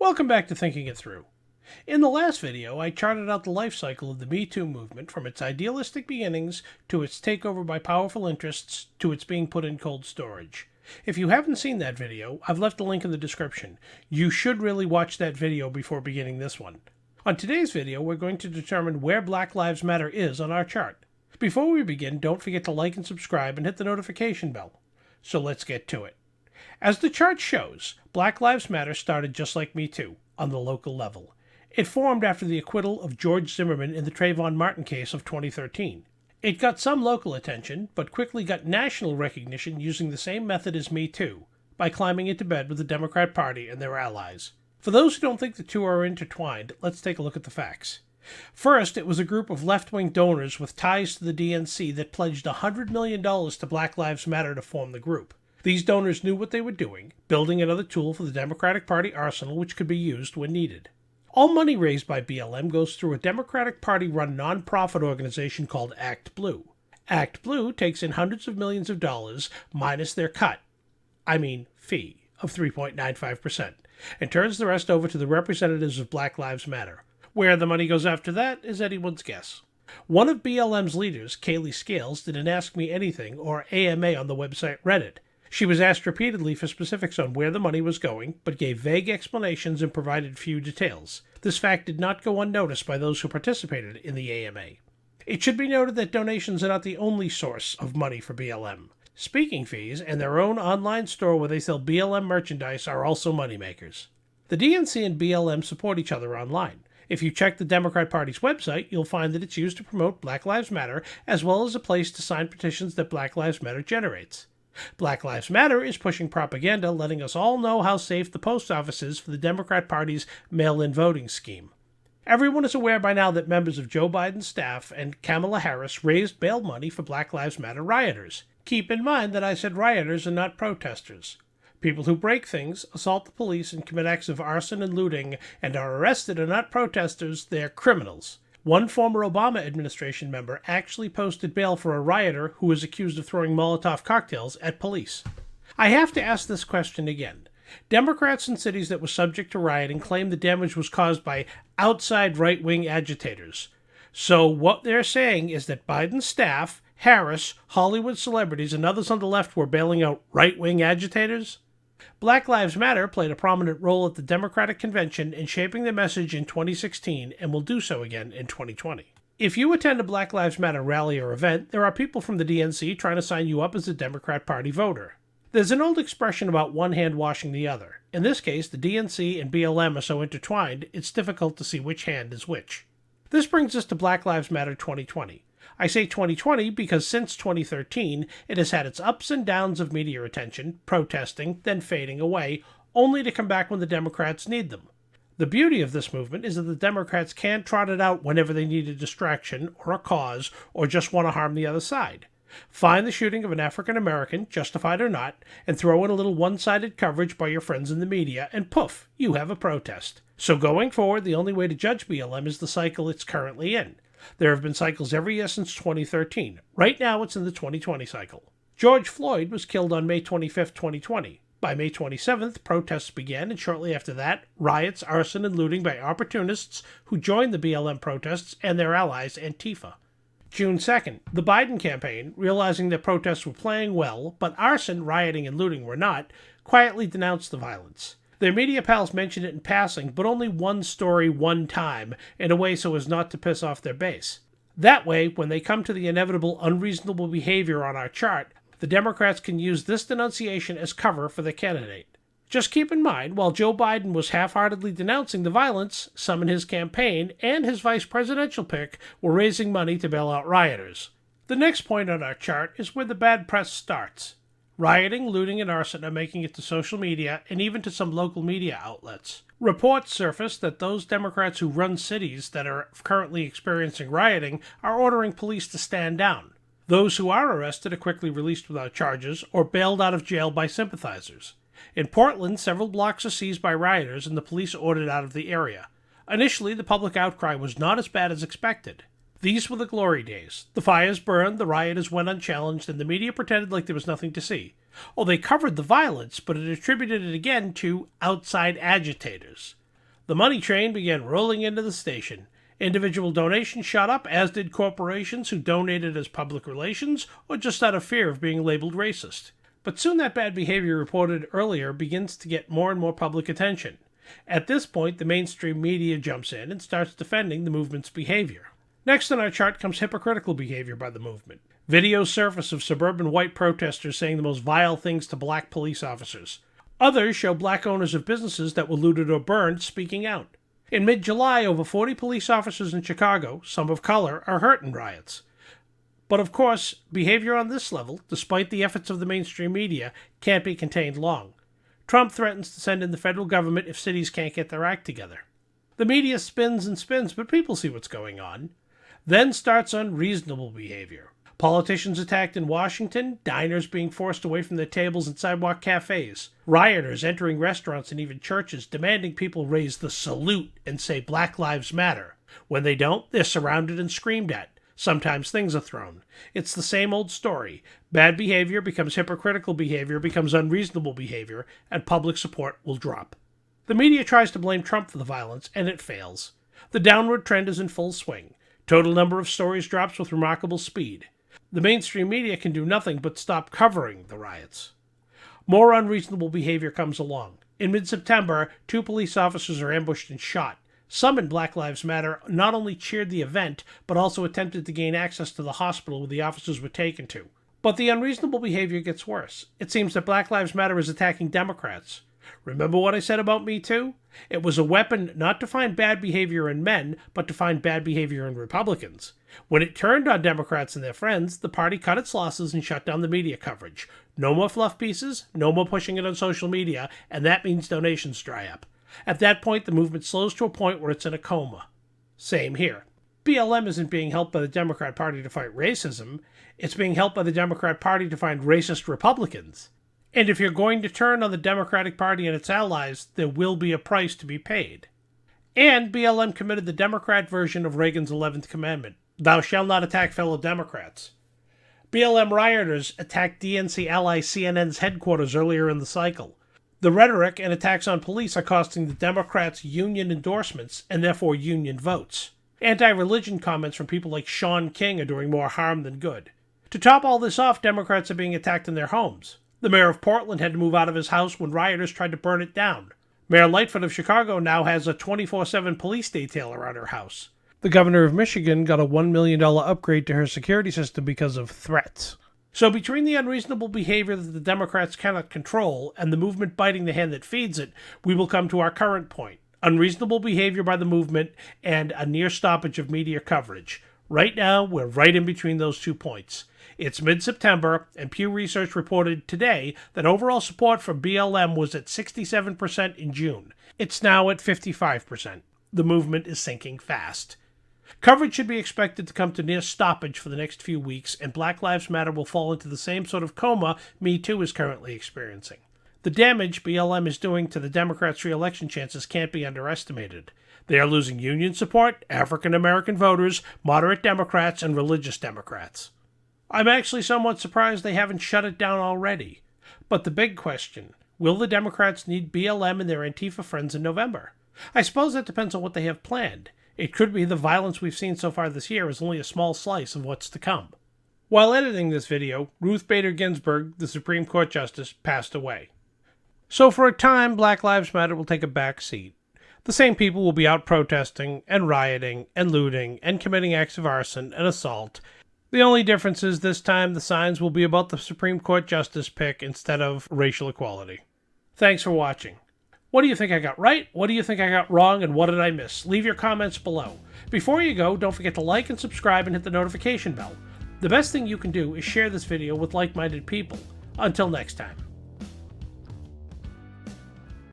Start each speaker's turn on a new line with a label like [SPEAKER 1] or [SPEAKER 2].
[SPEAKER 1] Welcome back to Thinking It Through. In the last video, I charted out the life cycle of the MeToo movement from its idealistic beginnings to its takeover by powerful interests to its being put in cold storage. If you haven't seen that video, I've left a link in the description. You should really watch that video before beginning this one. On today's video, we're going to determine where Black Lives Matter is on our chart. Before we begin, don't forget to like and subscribe and hit the notification bell. So let's get to it. As the chart shows, Black Lives Matter started just like MeToo, on the local level. It formed after the acquittal of George Zimmerman in the Trayvon Martin case of 2013. It got some local attention, but quickly got national recognition using the same method as MeToo, by climbing into bed with the Democrat Party and their allies. For those who don't think the two are intertwined, let's take a look at the facts. First, it was a group of left-wing donors with ties to the DNC that pledged $100 million to Black Lives Matter to form the group. These donors knew what they were doing, building another tool for the Democratic Party arsenal which could be used when needed. All money raised by BLM goes through a Democratic Party-run nonprofit organization called Act Blue. Act Blue takes in hundreds of millions of dollars minus their fee of 3.95%, and turns the rest over to the representatives of Black Lives Matter. Where the money goes after that is anyone's guess. One of BLM's leaders, Kaylee Scales, did an Ask Me Anything, or AMA, on the website Reddit. She was asked repeatedly for specifics on where the money was going, but gave vague explanations and provided few details. This fact did not go unnoticed by those who participated in the AMA. It should be noted that donations are not the only source of money for BLM. Speaking fees and their own online store where they sell BLM merchandise are also moneymakers. The DNC and BLM support each other online. If you check the Democrat Party's website, you'll find that it's used to promote Black Lives Matter, as well as a place to sign petitions that Black Lives Matter generates. Black Lives Matter is pushing propaganda, letting us all know how safe the post office is for the Democrat Party's mail-in voting scheme. Everyone is aware by now that members of Joe Biden's staff and Kamala Harris raised bail money for Black Lives Matter rioters. Keep in mind that I said rioters and not protesters. People who break things, assault the police, and commit acts of arson and looting and are arrested are not protesters, they're criminals. One former Obama administration member actually posted bail for a rioter who was accused of throwing Molotov cocktails at police. I have to ask this question again. Democrats in cities that were subject to rioting claim the damage was caused by outside right-wing agitators. So what they're saying is that Biden's staff, Harris, Hollywood celebrities, and others on the left were bailing out right-wing agitators? Black Lives Matter played a prominent role at the Democratic Convention in shaping the message in 2016 and will do so again in 2020. If you attend a Black Lives Matter rally or event, there are people from the DNC trying to sign you up as a Democrat Party voter. There's an old expression about one hand washing the other. In this case, the DNC and BLM are so intertwined, it's difficult to see which hand is which. This brings us to Black Lives Matter 2020. I say 2020 because since 2013, it has had its ups and downs of media attention, protesting, then fading away, only to come back when the Democrats need them. The beauty of this movement is that the Democrats can't trot it out whenever they need a distraction or a cause or just want to harm the other side. Find the shooting of an African American, justified or not, and throw in a little one-sided coverage by your friends in the media, and poof, you have a protest. So going forward, the only way to judge BLM is the cycle it's currently in. There have been cycles every year since 2013. Right now, it's in the 2020 cycle. George Floyd was killed on May 25, 2020. By May 27th, protests began, and shortly after that, riots, arson, and looting by opportunists who joined the BLM protests and their allies, Antifa. June 2nd, the Biden campaign, realizing that protests were playing well, but arson, rioting, and looting were not, quietly denounced the violence. Their media pals mentioned it in passing, but only one story one time, in a way so as not to piss off their base. That way, when they come to the inevitable unreasonable behavior on our chart, the Democrats can use this denunciation as cover for their candidate. Just keep in mind, while Joe Biden was half-heartedly denouncing the violence, some in his campaign and his vice presidential pick were raising money to bail out rioters. The next point on our chart is where the bad press starts. Rioting, looting, and arson are making it to social media and even to some local media outlets. Reports surfaced that those Democrats who run cities that are currently experiencing rioting are ordering police to stand down. Those who are arrested are quickly released without charges or bailed out of jail by sympathizers. In Portland, several blocks are seized by rioters and the police ordered out of the area. Initially, the public outcry was not as bad as expected. These were the glory days. The fires burned, the rioters went unchallenged, and the media pretended like there was nothing to see. Oh, they covered the violence, but it attributed it again to outside agitators. The money train began rolling into the station. Individual donations shot up, as did corporations who donated as public relations or just out of fear of being labeled racist. But soon that bad behavior reported earlier begins to get more and more public attention. At this point, the mainstream media jumps in and starts defending the movement's behavior. Next on our chart comes hypocritical behavior by the movement. Videos surface of suburban white protesters saying the most vile things to black police officers. Others show black owners of businesses that were looted or burned speaking out. In mid-July, over 40 police officers in Chicago, some of color, are hurt in riots. But of course, behavior on this level, despite the efforts of the mainstream media, can't be contained long. Trump threatens to send in the federal government if cities can't get their act together. The media spins and spins, but people see what's going on. Then starts unreasonable behavior. Politicians attacked in Washington, diners being forced away from their tables in sidewalk cafes, rioters entering restaurants and even churches demanding people raise the salute and say Black Lives Matter. When they don't, they're surrounded and screamed at. Sometimes things are thrown. It's the same old story. Bad behavior becomes hypocritical behavior, becomes unreasonable behavior, and public support will drop. The media tries to blame Trump for the violence, and it fails. The downward trend is in full swing. Total number of stories drops with remarkable speed. The mainstream media can do nothing but stop covering the riots. More unreasonable behavior comes along. In mid-September, 2 police officers are ambushed and shot. Some in Black Lives Matter not only cheered the event, but also attempted to gain access to the hospital where the officers were taken to. But the unreasonable behavior gets worse. It seems that Black Lives Matter is attacking Democrats. Remember what I said about MeToo? It was a weapon not to find bad behavior in men, but to find bad behavior in Republicans. When it turned on Democrats and their friends, the party cut its losses and shut down the media coverage. No more fluff pieces, no more pushing it on social media, and that means donations dry up. At that point, the movement slows to a point where it's in a coma. Same here. BLM isn't being helped by the Democrat Party to fight racism. It's being helped by the Democrat Party to find racist Republicans. And if you're going to turn on the Democratic Party and its allies, there will be a price to be paid. And BLM committed the Democrat version of Reagan's 11th commandment. Thou shalt not attack fellow Democrats. BLM rioters attacked DNC ally CNN's headquarters earlier in the cycle. The rhetoric and attacks on police are costing the Democrats union endorsements and therefore union votes. Anti-religion comments from people like Sean King are doing more harm than good. To top all this off, Democrats are being attacked in their homes. The mayor of Portland had to move out of his house when rioters tried to burn it down. Mayor Lightfoot of Chicago now has a 24/7 police detail around her house. The governor of Michigan got a $1 million upgrade to her security system because of threats. So between the unreasonable behavior that the Democrats cannot control and the movement biting the hand that feeds it, we will come to our current point. Unreasonable behavior by the movement and a near stoppage of media coverage. Right now, we're right in between those 2 points. It's mid-September, and Pew Research reported today that overall support for BLM was at 67% in June. It's now at 55%. The movement is sinking fast. Coverage should be expected to come to near stoppage for the next few weeks, and Black Lives Matter will fall into the same sort of coma MeToo is currently experiencing. The damage BLM is doing to the Democrats' re-election chances can't be underestimated. They are losing union support, African American voters, moderate Democrats, and religious Democrats. I'm actually somewhat surprised they haven't shut it down already. But the big question, will the Democrats need BLM and their Antifa friends in November? I suppose that depends on what they have planned. It could be the violence we've seen so far this year is only a small slice of what's to come. While editing this video, Ruth Bader Ginsburg, the Supreme Court Justice, passed away. So for a time, Black Lives Matter will take a back seat. The same people will be out protesting and rioting and looting and committing acts of arson and assault. The only difference is this time the signs will be about the Supreme Court Justice pick instead of racial equality. Thanks for watching. What do you think I got right? What do you think I got wrong? And what did I miss? Leave your comments below. Before you go, don't forget to like and subscribe and hit the notification bell. The best thing you can do is share this video with like-minded people. Until next time.